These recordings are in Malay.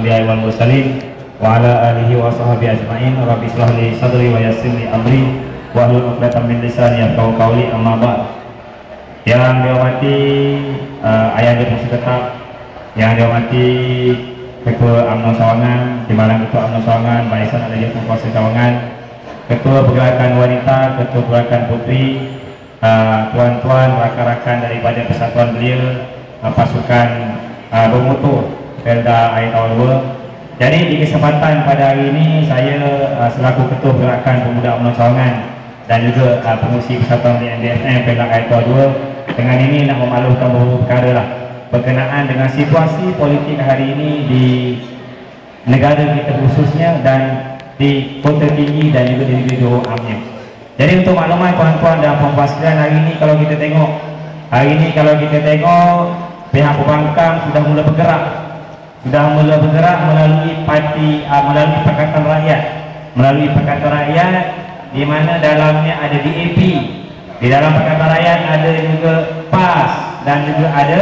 anbiya'i wal mursalin wa ala alihi wa sahbihi ajma'in. Rabbi shrah li sadri wa yassir li amri wa hlul 'uqdatam min lisani yafqahu qawli. Amma ba'd. Yang dihormati Ayah Deputi Tetap, yang dihormati Ketua UMNO Sawangan, Timbalan Ketua UMNO Sawangan, Barisan Adanya Pemkuasa Sawangan, Ketua Pergerakan Wanita, Ketua Pergerakan Putri, tuan-tuan, rakan-rakan daripada persatuan belia, pasukan bermotor Felda Air Tawar 2. Jadi di kesempatan pada hari ini saya selaku Ketua Pergerakan Pemuda UMNO Sawangan dan juga pengurusi persatuan belia NDFM Felda Air Tawar 2 dengan ini nak memaklumkan beberapa perkara lah berkenaan dengan situasi politik hari ini di negara kita khususnya dan di Kota Tinggi dan juga di negeri Johor amnya. Jadi untuk maklumat tuan-tuan dan puan-puan sekalian, hari ini kalau kita tengok pihak pembangkang sudah mula bergerak melalui Pakatan Rakyat, di mana dalamnya ada DAP, di dalam Pakatan Rakyat ada juga PAS dan juga ada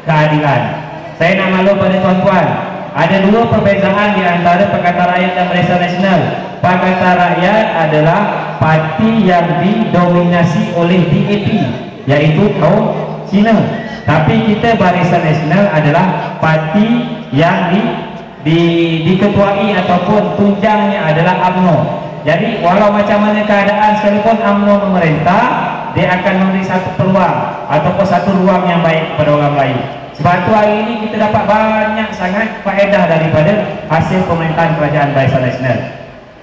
keadilan. Saya nak maklum pada tuan-tuan, ada dua perbezaan di antara Pakatan Rakyat dan Barisan Nasional. Pakatan Rakyat adalah parti yang didominasi oleh DAP, yaitu kaum Cina. Tapi kita Barisan Nasional adalah parti yang diketuai ataupun tunjangnya adalah UMNO. Jadi walau macam mana keadaan sekalipun UMNO memerintah, dia akan memberi satu peluang ataupun satu ruang yang baik kepada orang Melayu. Sebab itu hari ini kita dapat banyak sangat faedah daripada hasil pemerintahan kerajaan Barisan Nasional.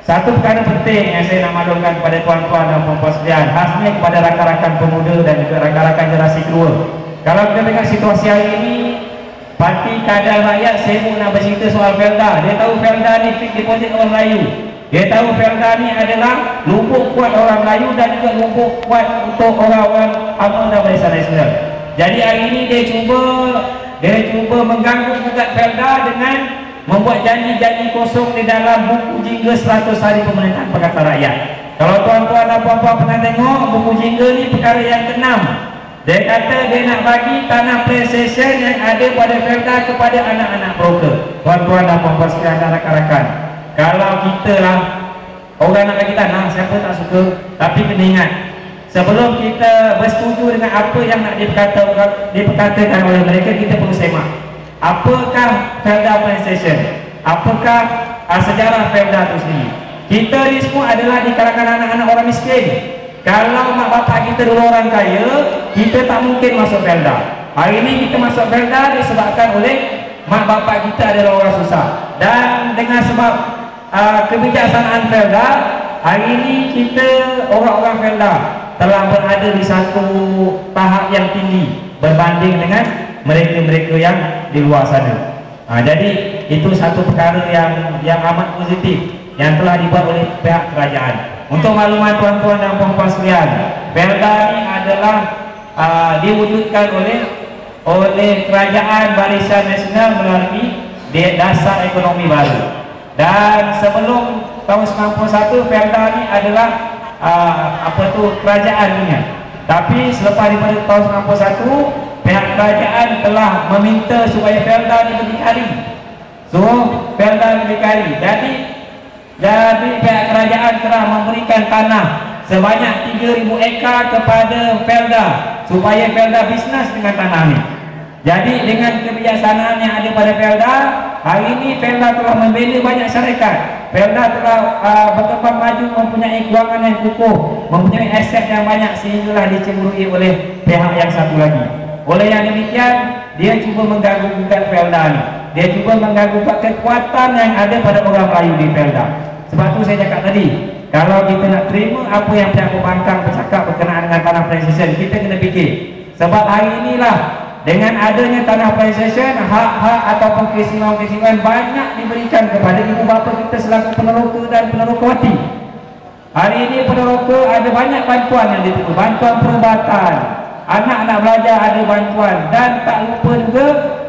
Satu perkara penting yang saya nak maklumkan kepada tuan-tuan dan puan-puan sekalian, khasnya kepada rakan-rakan pemuda dan juga rakan-rakan generasi kedua. Kalau kita tengok situasi hari ini, Parti Keadilan Rakyat sibuk nak bercerita soal Felda. Dia tahu Felda ni fixed deposit orang Melayu. Dia tahu Felda ni adalah lumbuk kuat orang Melayu dan juga lumbuk kuat untuk orang-orang UMNO dan Barisan Nasional. Jadi hari ini dia cuba mengganggu juga Felda dengan membuat janji-janji kosong di dalam buku jingga 100 hari pemerintahan Pakatan Rakyat. Kalau tuan-tuan dan puan-puan pernah tengok buku jingga ni, perkara yang ke-6, dia kata dia nak bagi tanah PlayStation yang ada pada Felda kepada anak-anak broker. Tuan-tuan dan puan-puan sekalian dan rakan-rakan, kalau kita lah orang nak bagi tanah, siapa tak suka, tapi kena ingat, sebelum kita bersetuju dengan apa yang nak diperkatakan oleh mereka, kita perlu semak apakah Felda PlayStation, apakah sejarah Felda itu sendiri. Kita ni semua adalah di kalangan anak-anak orang miskin. Kalau mak bapak kita dulu orang kaya, kita tak mungkin masuk Felda. Hari ini kita masuk Felda disebabkan oleh mak bapak kita adalah orang susah. Dan dengan sebab kebijaksanaan Felda, hari ini kita orang-orang Felda telah berada di satu tahap yang tinggi berbanding dengan mereka-mereka yang di luar sana. Jadi itu satu perkara yang amat positif yang telah dibuat oleh pihak kerajaan. Untuk makluman tuan-tuan dan puan-puan sekalian, Felda ini adalah diwujudkan oleh kerajaan Barisan Nasional melalui dasar ekonomi baru. Dan sebelum tahun 91, Felda ini adalah kerajaan dunia. Tapi selepas daripada tahun 91, pihak kerajaan telah meminta supaya Felda ini berdikari. Jadi pihak kerajaan telah memberikan tanah sebanyak 3,000 ekar kepada Felda supaya Felda bisnes dengan tanah ini. Jadi dengan kebijaksanaan yang ada pada Felda, hari ini Felda telah membina banyak syarikat. Felda telah berkembang maju, mempunyai kewangan yang kukuh, mempunyai aset yang banyak, sehinggalah dicemburui oleh pihak yang satu lagi. Oleh yang demikian, dia cuba mengganggu Felda ni. Dia cuba mengganggu kekuatan yang ada pada orang Melayu di Felda. Sebab tu saya cakap tadi, kalau kita nak terima apa yang pihak pembangkang bercakap berkenaan dengan tanah PlayStation, kita kena fikir. Sebab hari inilah dengan adanya tanah PlayStation, hak-hak ataupun keistimewaan banyak diberikan kepada ibu bapa kita selaku peneroka dan penerokawati. Hari ini peneroka ada banyak bantuan yang diterima, bantuan perubatan, anak-anak belajar ada bantuan, dan tak lupa juga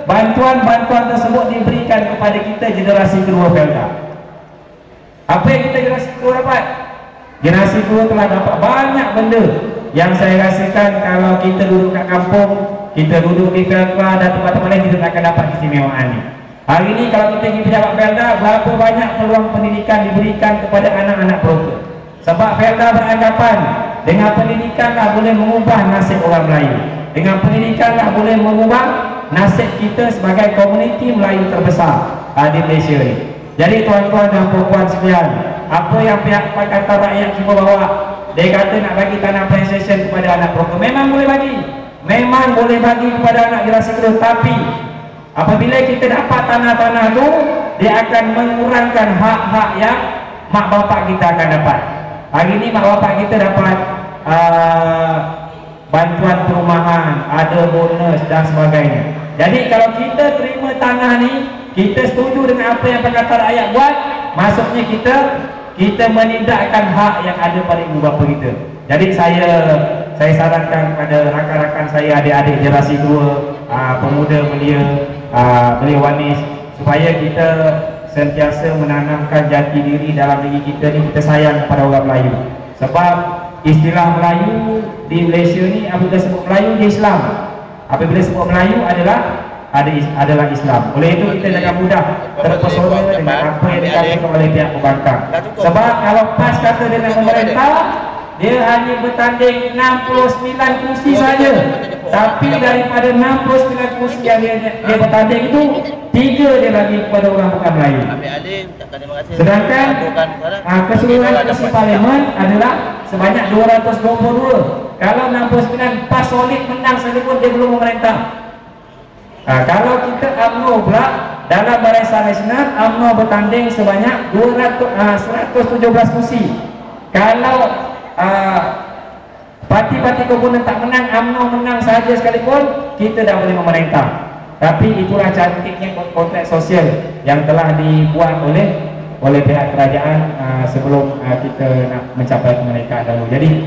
bantuan-bantuan tersebut diberikan kepada kita generasi kedua Felda. Apa yang kita generasi kedua dapat? Generasi kedua telah dapat banyak benda yang saya rasakan kalau kita duduk kat kampung, kita duduk di Felda dan tempat-tempat lain, kita tak akan dapat keistimewaan ni. Hari ini kalau kita pergi pejabat Felda, berapa banyak peluang pendidikan diberikan kepada anak-anak broker. Sebab Felda beranggapan dengan pendidikan lah boleh mengubah nasib orang Melayu. Dengan pendidikan lah boleh mengubah nasib kita sebagai komuniti Melayu terbesar di Malaysia ni. Jadi tuan-tuan dan puan-puan sekalian, apa yang pihak Pakatan Rakyat cuba bawa, dia kata nak bagi tanah plantation kepada anak broker. Memang boleh bagi, memang boleh bagi kepada anak generasi kedua. Tapi apabila kita dapat tanah-tanah tu, dia akan mengurangkan hak-hak yang mak bapak kita akan dapat. Hari ini mak bapak kita dapat bantuan perumahan, ada bonus dan sebagainya. Jadi kalau kita terima tanah ni, kita setuju dengan apa yang Pakatan Rakyat buat, maksudnya kita menindakkan hak yang ada pada ibu bapa kita. Jadi saya sarankan kepada rakan-rakan saya, adik-adik generasi kedua, pemuda belia, belia wanis, supaya kita sentiasa menanamkan jati diri dalam diri kita ni, kita sayang kepada orang Melayu. Sebab istilah Melayu di Malaysia ni, apabila sebut Melayu dia Islam, apabila sebut Melayu adalah Islam. Oleh itu kita jangan mudah terpesona dengan apa yang dikatakan oleh pihak pembangkang. Sebab kalau PAS kata dengan pemerintah, dia hanya bertanding 69 kursi saja. Tapi daripada 69 kursi yang dia bertanding itu, 3 dia bagi kepada orang bukan Melayu. Sedangkan keseluruhan kursi parlimen adalah sebanyak 222. Kalau 69 PAS solid menang sekalipun dia belum memerintah. Kalau kita UMNO pula dalam Barisan Nasional, UMNO bertanding sebanyak 117 kursi. Kalau parti-parti komponen tak menang, UMNO menang sahaja sekalipun, kita dah boleh memerintah. Tapi itulah cantiknya kontrak sosial yang telah dibuat oleh pihak kerajaan sebelum kita nak mencapai kemerdekaan dahulu. Jadi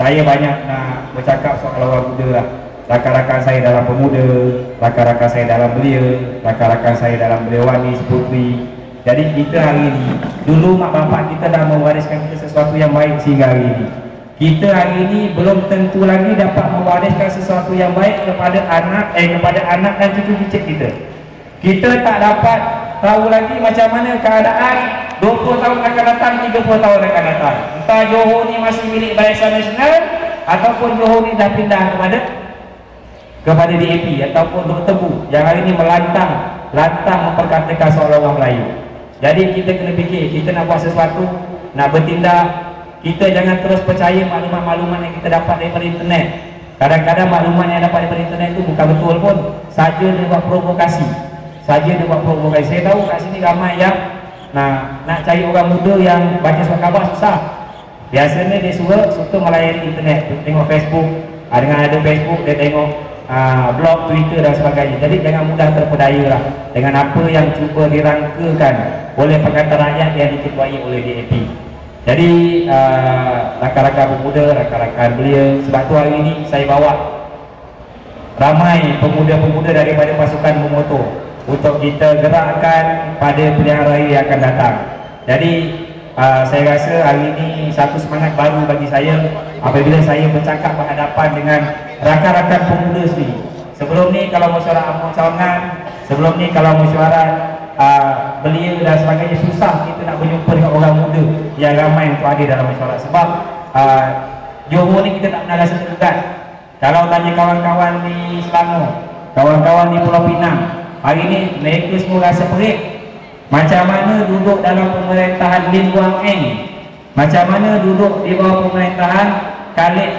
saya banyak nak bercakap soal orang muda lah. Rakan-rakan saya dalam pemuda, rakan-rakan saya dalam belia, rakan-rakan saya dalam belia wanis, putri. Jadi kita hari ini, dulu mak bapak kita dah mewariskan kita sesuatu yang baik sehingga hari ini. Kita hari ini belum tentu lagi dapat mewariskan sesuatu yang baik kepada anak dan cucu cicit kita. Kita tak dapat tahu lagi macam mana keadaan 20 tahun akan datang, 30 tahun akan datang. Entah Johor ni masih milik Barisan Nasional ataupun Johor ni dah pindah kepada DAP ataupun Dr. Bu yang hari ini lantang memperkatakan soal orang Melayu. Jadi kita kena fikir, kita nak buat sesuatu, nak bertindak, kita jangan terus percaya maklumat-maklumat yang kita dapat daripada internet. Kadang-kadang maklumat yang dapat daripada internet itu bukan betul pun, saja dia buat provokasi. Saya tahu kat sini ramai yang nak cari orang muda yang baca surat khabar susah. Biasanya dia suka melayani internet, tengok Facebook, dengan ada Facebook dia tengok blog, Twitter dan sebagainya. Jadi jangan mudah terpedaya lah dengan apa yang cuba dirangkakan oleh Pakatan Rakyat yang diketuai oleh DAP. Jadi rakan-rakan pemuda, rakan-rakan belia, sebab tu hari ini saya bawa ramai pemuda-pemuda daripada pasukan bermotor untuk kita gerakkan pada pilihan raya yang akan datang. Jadi saya rasa hari ini satu semangat baru bagi saya apabila saya bercakap berhadapan dengan rakan-rakan pemuda sendiri. Sebelum ni kalau mesyuarat UMNO Cawangan, sebelum ni kalau mesyuarat belia dan sebagainya, susah kita nak berjumpa dengan orang muda yang ramai untuk hadir dalam mesyuarat. Sebab Johor ni kita tak pernah rasa terdekat. Kalau tanya kawan-kawan di Selangor, kawan-kawan di Pulau Pinang, hari ni mereka semua rasa perik. Macam mana duduk dalam pemerintahan Lim Guang Eng, macam mana duduk di bawah pemerintahan Khalid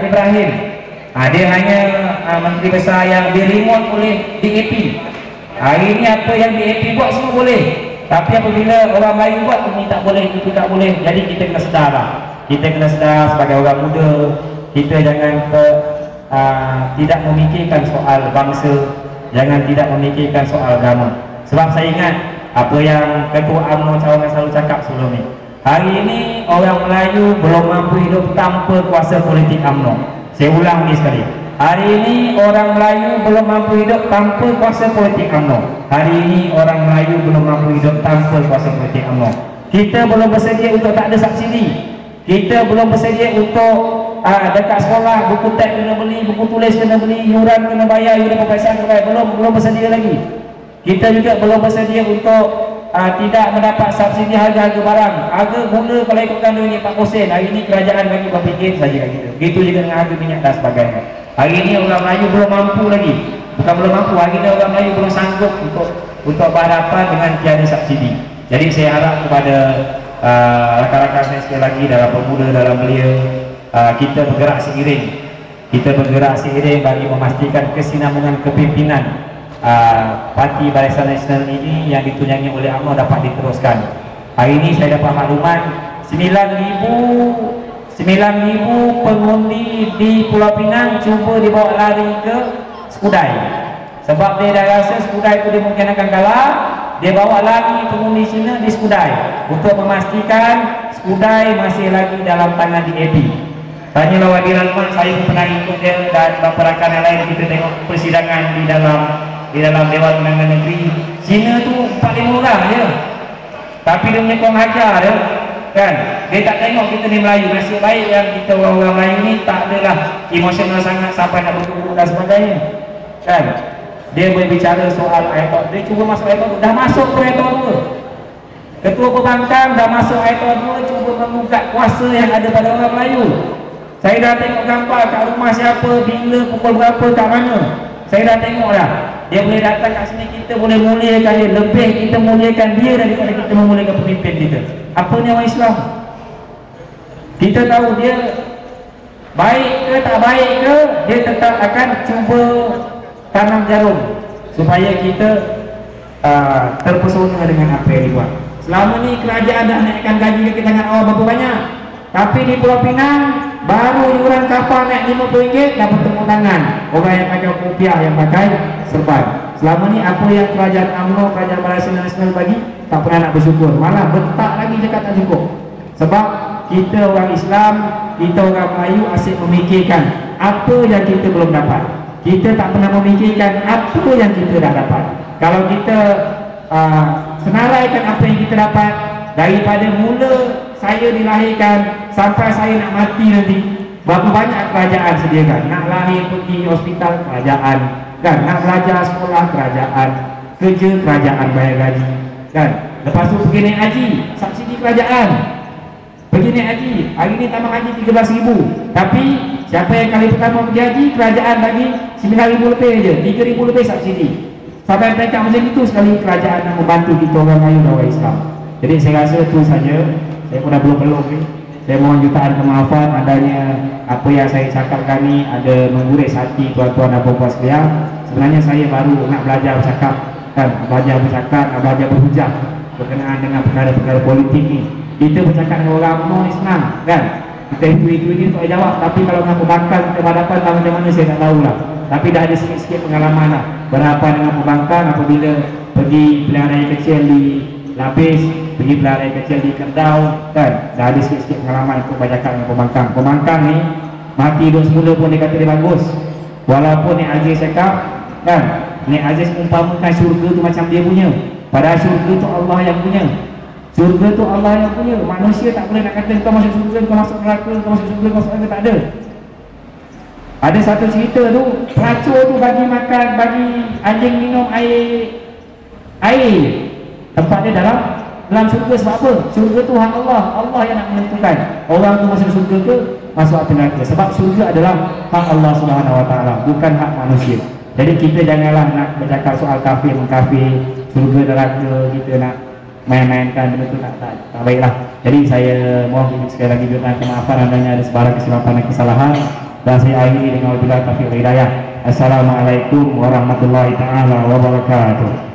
Ibrahim. Dia hanya menteri besar yang diremote oleh DAP. Hari ini apa yang DAP buat semua boleh, tapi apabila orang Melayu buat, ini tak boleh, itu tak boleh. Jadi kita kena sedar lah. Kita kena sedar sebagai orang muda, kita jangan tidak memikirkan soal bangsa, jangan tidak memikirkan soal agama. Sebab saya ingat apa yang Ketua UMNO Cawangan selalu cakap sebelum ni, hari ini orang Melayu belum mampu hidup tanpa kuasa politik UMNO. Saya ulang ni sekali, hari ini orang Melayu belum mampu hidup tanpa kuasa politik UMNO. Hari ini orang Melayu belum mampu hidup tanpa kuasa politik UMNO. Kita belum bersedia untuk tak ada subsidi, kita belum bersedia untuk dekat sekolah buku teks kena beli, buku tulis kena beli, yuran kena bayar, yuran peperiksaan kena bayar, belum bersedia lagi. Kita juga belum bersedia untuk tidak mendapat subsidi harga-harga barang. Harga gula kalau ikutkan RM40, hari ini kerajaan bagi berfikir saja kat kita. Begitu juga dengan harga minyak dan sebagainya. Hari ini orang Melayu belum mampu lagi. Bukan belum mampu, hari ini orang Melayu belum sanggup untuk berhadapan dengan tiada subsidi. Jadi saya harap kepada rakan-rakan saya sekali lagi dalam pemuda, dalam belia, kita bergerak seiring. Kita bergerak seiring bagi memastikan kesinambungan kepimpinan Parti Barisan Nasional ini yang ditunjangi oleh UMNO dapat diteruskan. Hari ini saya dapat maklumat 9,000 pengundi di Pulau Pinang cuba dibawa lari ke Skudai. Sebab dia dah rasa Skudai itu dia mungkin akan kalah, dia bawa lari pengundi Cina di Skudai untuk memastikan Skudai masih lagi dalam tangan DAP. Tanyalah Wadi Rahman, saya pernah ikut dia dan beberapa rakan yang lain, kita tengok persidangan di dalam Dewan Undangan Negeri. Cina tu 4-5 orang je, tapi dia punya kong hajar dia kan, dia tak tengok kita ni Melayu. Nasib baik yang kita orang-orang Melayu ni tak adalah emosional sangat sampai nak bergurau dan sebagainya kan. Dia berbicara soal ayat, dia cuba masuk ayat, dah masuk ke ayat 2, ketua perbankan dah masuk ayat 2, cuba mengungkap kuasa yang ada pada orang Melayu. Saya dah tengok gambar kat rumah siapa, bila, pukul berapa, kat mana, saya dah tengok dah. Dia boleh datang kat sini, kita boleh muliakan dia. Lebih kita muliakan dia daripada kita memuliakan pemimpin kita. Apa ni orang Islam? Kita tahu dia baik ke tak baik ke, dia tetap akan cuba tanam jarum supaya kita terpesona dengan apa yang dibuat. Selama ni kerajaan dah naikkan gaji ke tangan awam berapa banyak, tapi di Pulau Pinang baru yuran kapal naik RM50 dah bertemu tangan orang yang pakai kopiah, yang pakai serban. Selama ni apa yang kerajaan UMNO, kerajaan Barisan Nasional bagi, tak pernah nak bersyukur, malah bentak lagi cakap tak cukup. Sebab kita orang Islam, kita orang Melayu asyik memikirkan apa yang kita belum dapat. Kita tak pernah memikirkan apa yang kita dah dapat. Kalau kita senaraikan apa yang kita dapat, daripada mula saya dilahirkan sampai saya nak mati nanti, berapa banyak kerajaan sediakan. Nak lahir pergi hospital, kerajaan kan, nak belajar sekolah, kerajaan, kerja, kerajaan bayar gaji kan. Lepas tu pergi naik haji, subsidi kerajaan. Pergi naik haji, hari ni tambah haji 13,000, tapi siapa yang kali pertama pergi haji, kerajaan bagi 9,000 lebih je, 3,000 lebih subsidi. Sampai mereka macam itu sekali kerajaan nak membantu kita orang Melayu dan orang Islam. Jadi saya rasa itu saja. Saya pun dah belum ni. Saya mohon jutaan kemaafan adanya apa yang saya cakapkan ni ada menguris hati tuan-tuan dan puan-puan sekalian. Sebenarnya saya baru nak belajar bercakap kan, belajar berhujah berkenaan dengan perkara-perkara politik ni. Kita bercakap dengan orang UMNO ni senang kan, kita itu ni untuk jawab, tapi kalau dengan perbankan kita berhadapan macam mana saya tak tahulah. Tapi dah ada sikit-sikit pengalaman lah berhadapan dengan perbankan apabila pergi pilihan raya kecil di Lapis, pergi pilihan raya kecil di Kendau kan, dah ada sikit-sikit pengalaman untuk bercakap dengan perbankan. Perbankan ni mati duduk semula pun dia kata dia bagus, walaupun Nik Aziz cakap kan, Nik Aziz umpamakan syurga tu macam dia punya, padahal syurga tu Allah yang punya. Syurga tu Allah yang punya. Manusia tak boleh nak kata kau masuk syurga, kau masuk neraka, kau masuk syurga, kau masuk neraka, tak ada. Ada satu cerita tu, pelacur tu bagi makan, bagi anjing minum air tempat dia dalam syurga. Sebab apa? Syurga tu hak Allah, Allah yang nak menentukan orang tu masuk syurga ke masuk api neraka. Sebab syurga adalah hak Allah SWT, bukan hak manusia. Jadi kita janganlah nak bercakap soal kafir mengkafir, syurga neraka, kita nak main-mainkan benda tu, tak baiklah. Jadi saya mohon sekali lagi jutaan kemaafan adanya ada sebarang kesilapan dan kesalahan, dan saya akhiri dengan wabillahi taufiq wal hidayah. Assalamualaikum warahmatullahi taala wabarakatuh.